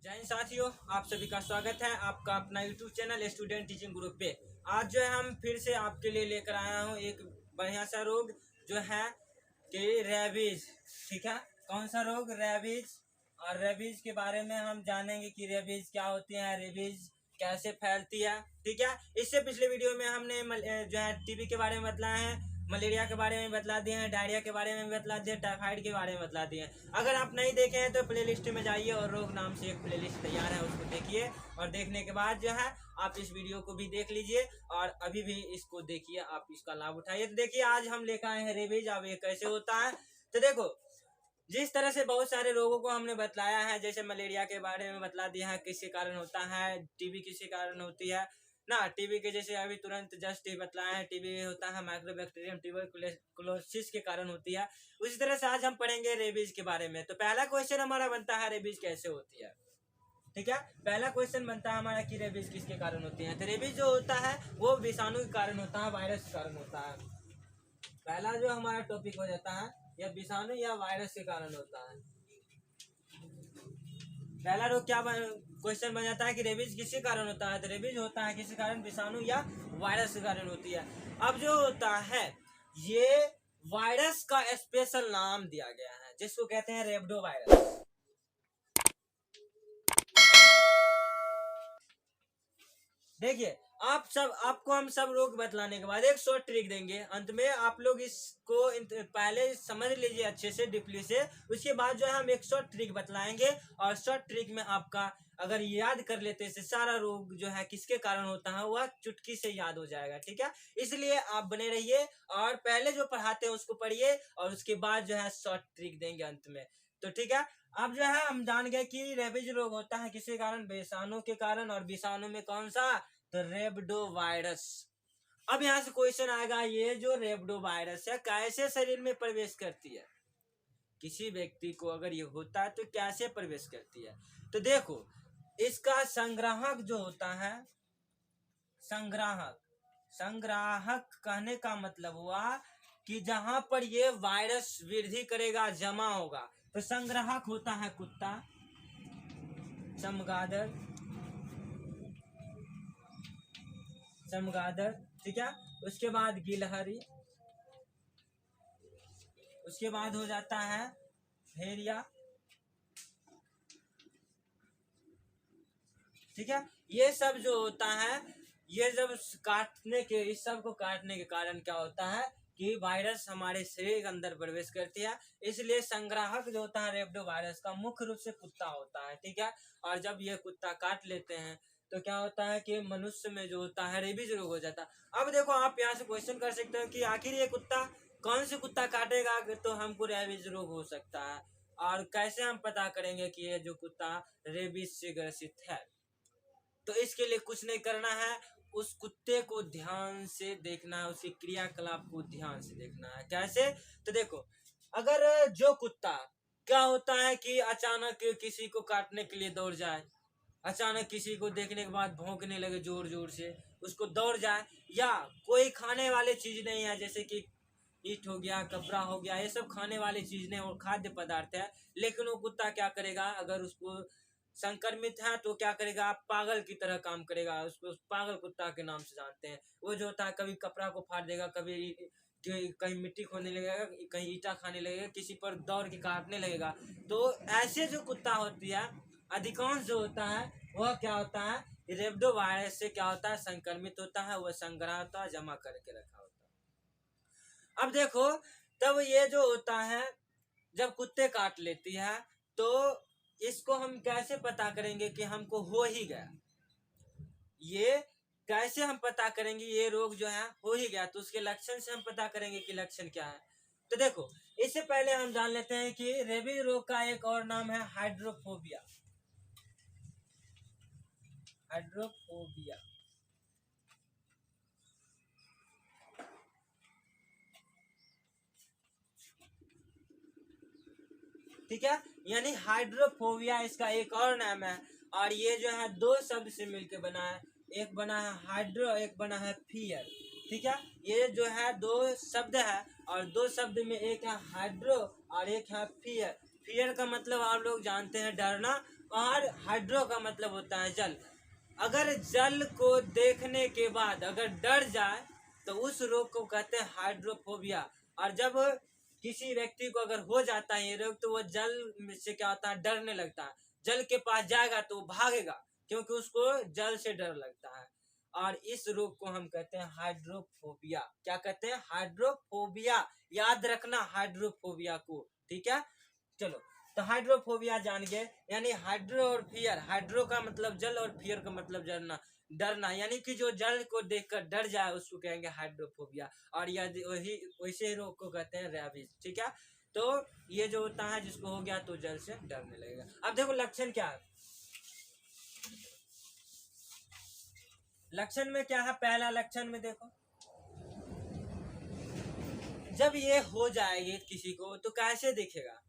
जय हिंद साथियों, आप सभी का स्वागत है आपका अपना YouTube channel student teaching group पे। आज जो है हम फिर से आपके लिए लेकर आया हूँ एक बढ़िया सा रोग जो है कि रेबीज। ठीक है, कौन सा रोग? रेबीज। और रेबीज के बारे में हम जानेंगे कि रेबीज क्या होती है, रेबीज कैसे फैलती है। ठीक है, इससे पिछले वीडियो में हमने जो है टीबी के बारे में बतलाया है, मलेरिया के बारे में बतला दिए हैं, डायरिया के बारे में बतला दिए, टाइफाइड के बारे में बतला दिए हैं। अगर आप नहीं देखे हैं तो प्लेलिस्ट में जाइए और रोग नाम से एक प्लेलिस्ट तैयार है, उसको देखिए और देखने के बाद जो है आप इस वीडियो को भी देख लीजिए और अभी भी इसको देखिए, आप इसका लाभ उठाइए। तो देखिए आज हम लेकर आए हैं रेबीज। अब ये कैसे होता है तो देखो, जिस तरह से बहुत सारे रोगों को हमने बतलाया है, जैसे मलेरिया के बारे में बतला दिया है किसके कारण होता है, टीबी किसके कारण होती है ना। टीबी के जैसे अभी तुरंत जस्ट बतलाया है, टीबी होता है माइक्रोबैक्टीरियम ट्यूबरकुलोसिस के कारण होती है। उसी तरह से आज हम पढ़ेंगे रेबीज के बारे में। तो पहला क्वेश्चन हमारा बनता है रेबीज कैसे होती है। ठीक है, पहला क्वेश्चन बनता है हमारा कि रेबीज किसके कारण होती है। तो रेबीज जो होता है वो विषाणु के कारण होता है, वायरस के कारण होता है। पहला जो हमारा टॉपिक हो जाता है या विषाणु या वायरस के कारण होता है। पहला रोग क्या क्वेश्चन बन जाता है कि रेबीज किसके कारण होता है। तो रेबीज होता है किसी कारण, विषाणु या वायरस के कारण होती है। अब जो होता है ये वायरस का स्पेशल नाम दिया गया है जिसको कहते हैं रेब्डो वायरस। देखिए आपको हम सब रोग बतलाने के बाद एक शॉर्ट ट्रिक देंगे अंत में, आप लोग इसको पहले समझ लीजिए अच्छे से डीपली से। उसके बाद जो है हम एक शॉर्ट ट्रिक बतलाएंगे और शॉर्ट ट्रिक में आपका अगर याद कर लेते से सारा रोग जो है किसके कारण होता है वह चुटकी से याद हो जाएगा। ठीक है, इसलिए आप बने रहिए और पहले जो पढ़ाते हैं उसको पढ़िए और उसके बाद जो है शॉर्ट ट्रिक देंगे अंत में। तो ठीक है, अब जो है हम जान गए कि रेबीज रोग होता है किसी कारण, विषाणु के कारण, और विषाणु में कौन सा? तो रेब्डो वायरस। अब यहाँ से क्वेश्चन आएगा, ये जो रेब्डो वायरस है कैसे शरीर में प्रवेश करती है। किसी व्यक्ति को अगर ये होता है तो कैसे प्रवेश करती है। तो देखो, इसका संग्राहक जो होता है, संग्राहक कहने का मतलब हुआ कि जहां पर ये वायरस वृद्धि करेगा, जमा होगा, तो संग्राहक होता है कुत्ता, चमगादड़। ठीक है, उसके बाद गिलहरी, उसके बाद हो जाता है भेड़िया। ठीक है, ये सब जो होता है, ये जब इस सब को काटने के कारण क्या होता है कि वायरस हमारे शरीर के अंदर प्रवेश करती है। इसलिए संग्राहक जो होता है रेब्डो वायरस का मुख्य रूप से कुत्ता होता है। ठीक है, और जब ये कुत्ता काट लेते हैं तो क्या होता है कि मनुष्य में जो होता है रेबीज रोग हो जाता है। अब देखो, आप यहाँ से क्वेश्चन कर सकते हो कि आखिर ये कुत्ता कौन से कुत्ता काटेगा तो हमको रेबीज रोग हो सकता है, और कैसे हम पता करेंगे कि ये जो कुत्ता रेबीज से ग्रसित है। तो इसके लिए कुछ नहीं करना है, उस कुत्ते को ध्यान से देखना है, उसके क्रियाकलाप को ध्यान से देखना है। कैसे? तो देखो, अगर जो कुत्ता क्या होता है कि अचानक किसी को काटने के लिए दौड़ जाए, अचानक किसी को देखने के बाद भौंकने लगे जोर जोर से, उसको दौड़ जाए, या कोई खाने वाले चीज नहीं है जैसे कि ईट हो गया, कपड़ा हो गया, ये सब खाने वाली चीज नहीं और खाद्य पदार्थ है, लेकिन वो कुत्ता क्या करेगा, अगर उसको संक्रमित है तो क्या करेगा, पागल की तरह काम करेगा। उसको पागल कुत्ता के नाम से जानते हैं। वो जो होता है कभी कपड़ा को फाड़ देगा, कभी कहीं मिट्टी खोने लगेगा, कहीं ईटा खाने लगेगा, किसी पर दौड़ के काटने लगेगा। तो ऐसे जो कुत्ता होती है अधिकांश जो होता है वह क्या होता है, रेब्डो वायरस से क्या होता है, संक्रमित होता है, वह संग्रह होता है, जमा करके रखा होता है। अब देखो, तब ये जो होता है जब कुत्ते काट लेती है तो इसको हम कैसे पता करेंगे कि हमको हो ही गया। ये कैसे हम पता करेंगे ये रोग जो है हो ही गया, तो उसके लक्षण से हम पता करेंगे कि लक्षण क्या है। तो देखो, इससे पहले हम जान लेते हैं कि रेबीज रोग का एक और नाम है हाइड्रोफोबिया। हाइड्रोफोबिया, ठीक है, यानी हाइड्रोफोबिया इसका एक और नाम है। और ये जो है दो शब्द से मिलकर बना है, एक बना है हाइड्रो, एक बना है फियर। ठीक है, ये जो है दो शब्द है और दो शब्द में एक है हाइड्रो और एक है फियर। फियर का मतलब आप लोग जानते हैं डरना, और हाइड्रो का मतलब होता है जल। अगर जल को देखने के बाद अगर डर जाए तो उस रोग को कहते हैं हाइड्रोफोबिया। और जब किसी व्यक्ति को अगर हो जाता है ये रोग तो वो जल से क्या होता है, डरने लगता है। जल के पास जाएगा तो वो भागेगा क्योंकि उसको जल से डर लगता है। और इस रोग को हम कहते हैं हाइड्रोफोबिया। क्या कहते हैं? हाइड्रोफोबिया। याद रखना हाइड्रोफोबिया को, ठीक है। चलो, तो हाइड्रोफोबिया जान गए, यानी हाइड्रो और फियर। हाइड्रो का मतलब जल और फियर का मतलब डरना। डरना यानी कि जो जल को देखकर डर जाए उसको कहेंगे हाइड्रोफोबिया। और यदि वही वैसे रोग को कहते हैं रेबीज, ठीक है। तो ये जो होता है जिसको हो गया तो जल से डरने लगेगा। अब देखो लक्षण क्या है। लक्षण में क्या है? पहला लक्षण में देखो, जब ये हो जाएगी किसी को तो कैसे दिखेगा।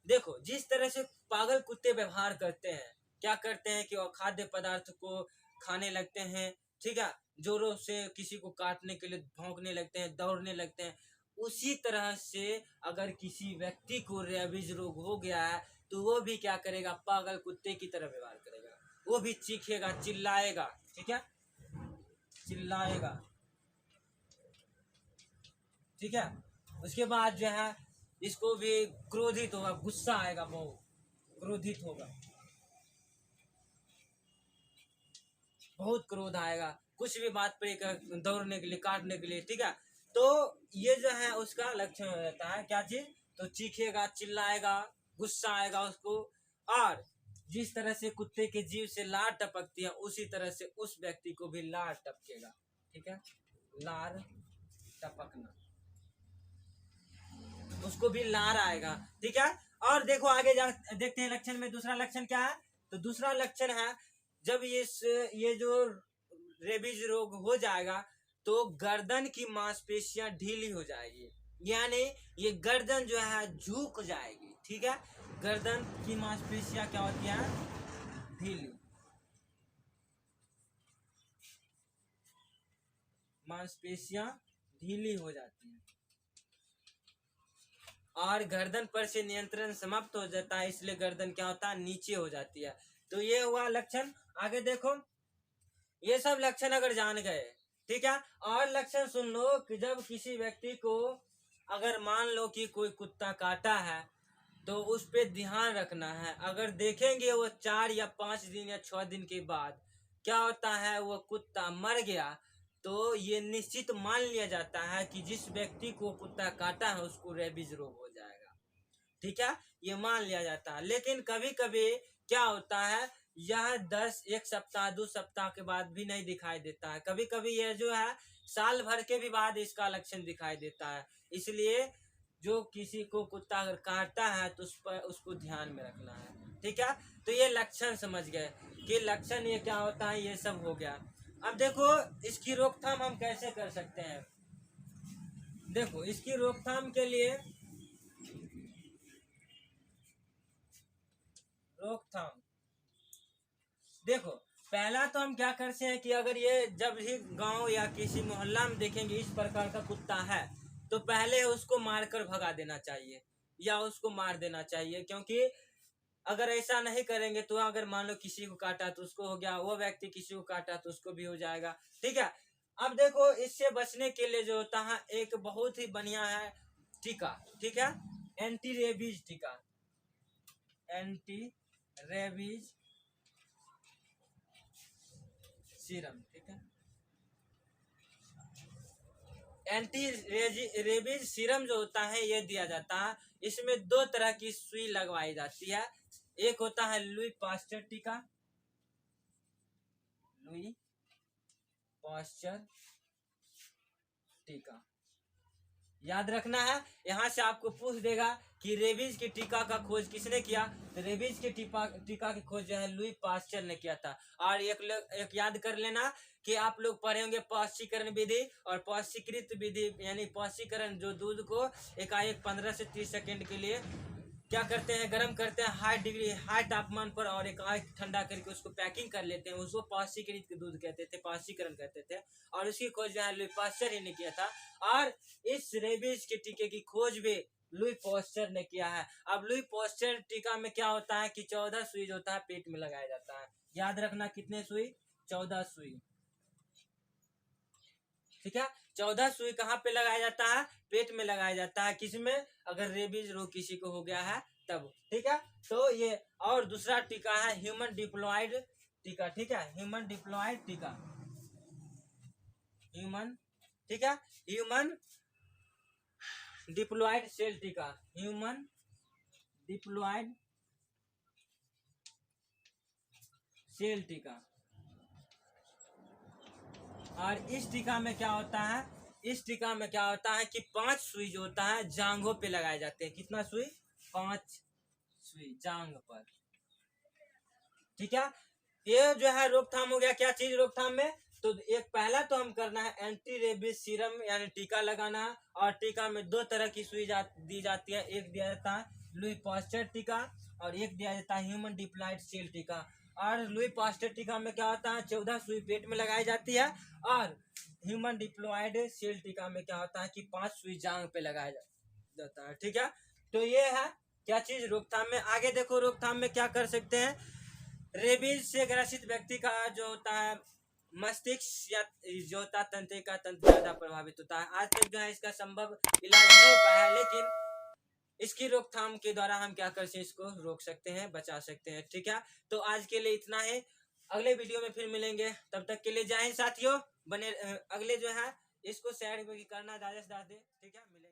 देखो, जिस तरह से पागल कुत्ते व्यवहार करते हैं, क्या करते हैं कि वो खाद्य पदार्थ को खाने लगते हैं, ठीक है, जोरों से किसी को काटने के लिए भौंकने लगते हैं, दौड़ने लगते हैं। उसी तरह से अगर किसी व्यक्ति को रेबीज रोग हो गया है तो वो भी क्या करेगा? पागल कुत्ते की तरह व्यवहार करेगा। वो भी चीखेगा, चिल्लाएगा, ठीक है, चिल्लाएगा, ठीक है। उसके बाद जो है इसको भी क्रोधित होगा, गुस्सा आएगा, बहुत क्रोधित होगा, बहुत क्रोध आएगा, कुछ भी बात पे दौड़ने के लिए, काटने के लिए, ठीक है। तो ये जो है उसका लक्षण हो जाता है। क्या चीज? तो चीखेगा, चिल्लाएगा, गुस्सा आएगा उसको। और जिस तरह से कुत्ते के जीभ से लार टपकती है उसी तरह से उस व्यक्ति को भी लार टपकेगा, ठीक है, लार टपकना, उसको भी लार आएगा, ठीक है। और देखो आगे जा देखते हैं लक्षण में दूसरा लक्षण क्या है। तो दूसरा लक्षण है, जब ये जो रेबीज रोग हो जाएगा तो गर्दन की मांसपेशियां ढीली हो जाएगी, यानी ये गर्दन जो है झुक जाएगी, ठीक है। गर्दन की मांसपेशियां क्या होती है? ढीली, मांसपेशियां ढीली हो जाती हैं और गर्दन पर से नियंत्रण समाप्त हो जाता है, इसलिए गर्दन क्या होता है? नीचे हो जाती है। तो ये हुआ लक्षण। आगे देखो, ये सब लक्षण अगर जान गए, ठीक है। और लक्षण सुन लो कि जब किसी व्यक्ति को अगर मान लो कि कोई कुत्ता काटा है तो उस पे ध्यान रखना है। अगर देखेंगे वो 4 या 5 दिन या 6 दिन के बाद क्या होता है, वो कुत्ता मर गया, तो ये निश्चित मान लिया जाता है कि जिस व्यक्ति को कुत्ता काटा है उसको रेबीज रोग हो जाएगा, ठीक है। ये मान लिया जाता है। लेकिन कभी कभी क्या होता है, यह 1 सप्ताह 2 सप्ताह के बाद भी नहीं दिखाई देता है। कभी कभी यह जो है साल भर के भी बाद इसका लक्षण दिखाई देता है। इसलिए जो किसी को कुत्ता अगर काटता है तो उस पर उसको ध्यान में रखना है, ठीक है। तो ये लक्षण समझ गए कि लक्षण ये क्या होता है, ये सब हो गया। अब देखो इसकी रोकथाम हम कैसे कर सकते हैं। देखो इसकी रोकथाम के लिए, रोकथाम देखो, पहला तो हम क्या करते हैं कि अगर ये जब भी गांव या किसी मोहल्ला में देखेंगे इस प्रकार का कुत्ता है तो पहले उसको मारकर भगा देना चाहिए या उसको मार देना चाहिए। क्योंकि अगर ऐसा नहीं करेंगे तो अगर मान लो किसी को काटा तो उसको हो गया, वो व्यक्ति किसी को काटा तो उसको भी हो जाएगा, ठीक है। अब देखो इससे बचने के लिए जो होता है एक बहुत ही बढ़िया है टीका, ठीक है, एंटी रेबीज टीका, एंटी रेबीज सीरम, ठीक है। एंटी रेबीज सीरम जो होता है ये दिया जाता है। इसमें 2 तरह की सुई लगवाई जाती है। एक होता है लुई पास्चर टीका, लुई पास्चर टीका, याद रखना है। यहाँ से आपको पूछ देगा कि रेबीज के टीका का खोज किसने किया, तो रेबीज के टीका की खोज जो है लुई पास्चर ने किया था। और एक याद कर लेना कि आप लोग पढ़े होंगे पौष्टिकरण विधि और पौष्टिकृत विधि, यानी पौष्टिकरण जो दूध को एकाएक 15 से 30 सेकंड के लिए क्या करते हैं, गर्म करते हैं हाई तापमान पर और एकाएक ठंडा करके उसको पैकिंग कर लेते हैं, उसको पौष्टिकृत दूध कहते थे, पौष्टिकरण कहते थे। और उसकी खोज जो है लुई पास्चर ही ने किया था। और इस रेबीज के टीके की खोज भी लुई पास्चर ने किया है। अब लुई पास्चर टीका में क्या होता है कि 14 सुई जो होता है पेट में लगाया जाता है। याद रखना कितने सुई, 14 सुई, ठीक है। 14 सुई कहाँ पे लगाया जाता है, पेट में लगाया जाता है, किसमें, अगर रेबीज रोग किसी को हो गया है तब, ठीक है। तो ये, और दूसरा टीका है ह्यूमन डिप्लॉयड टीका, ठीक है, ह्यूमन डिप्लॉयड टीका, ह्यूमन, ठीक है, ह्यूमन डिप्लॉयड सेल टीका, ह्यूमन डिप्लॉयड सेल टीका। और इस टीका में क्या होता है, इस टीका में क्या होता है कि 5 सुई जो होता है जांघों पे लगाए जाते हैं। कितना सुई, 5 सुई जांघ पर, ठीक है। ये जो है रोकथाम हो गया, क्या चीज रोकथाम में, तो एक पहला तो हम करना है एंटी रेबीज सीरम यानी टीका लगाना है। और टीका में 2 तरह की सुई दी जाती है, एक दिया जाता है लुई पास्चर टीका और एक दिया जाता है ह्यूमन डिप्लॉयड सेल टीका। और लुई पास्चर टीका में क्या होता है 14 सुई पेट में लगाई जाती है, और ह्यूमन डिप्लॉयड सेल टीका में क्या होता है कि 5 सुई जांघ पे लगाया जाता है, ठीक है। तो ये है क्या चीज रोकथाम में। आगे देखो रोकथाम में क्या कर सकते हैं, रेबीज से ग्रसित व्यक्ति का जो होता है मस्तिष्क या जो होता है तंत्रिका तंत्र ज्यादा प्रभावित होता है। आज तक जो है इसका संभव इलाज नहीं हो पाया है, लेकिन इसकी रोकथाम के द्वारा हम क्या कर सकते हैं, इसको रोक सकते हैं, बचा सकते हैं, ठीक है। तो आज के लिए इतना है, अगले वीडियो में फिर मिलेंगे, तब तक के लिए जय हिंद साथियों। बने अगले जो है इसको शेयर करना ज्यादा से ज्यादा, ठीक है, मिलेंगे।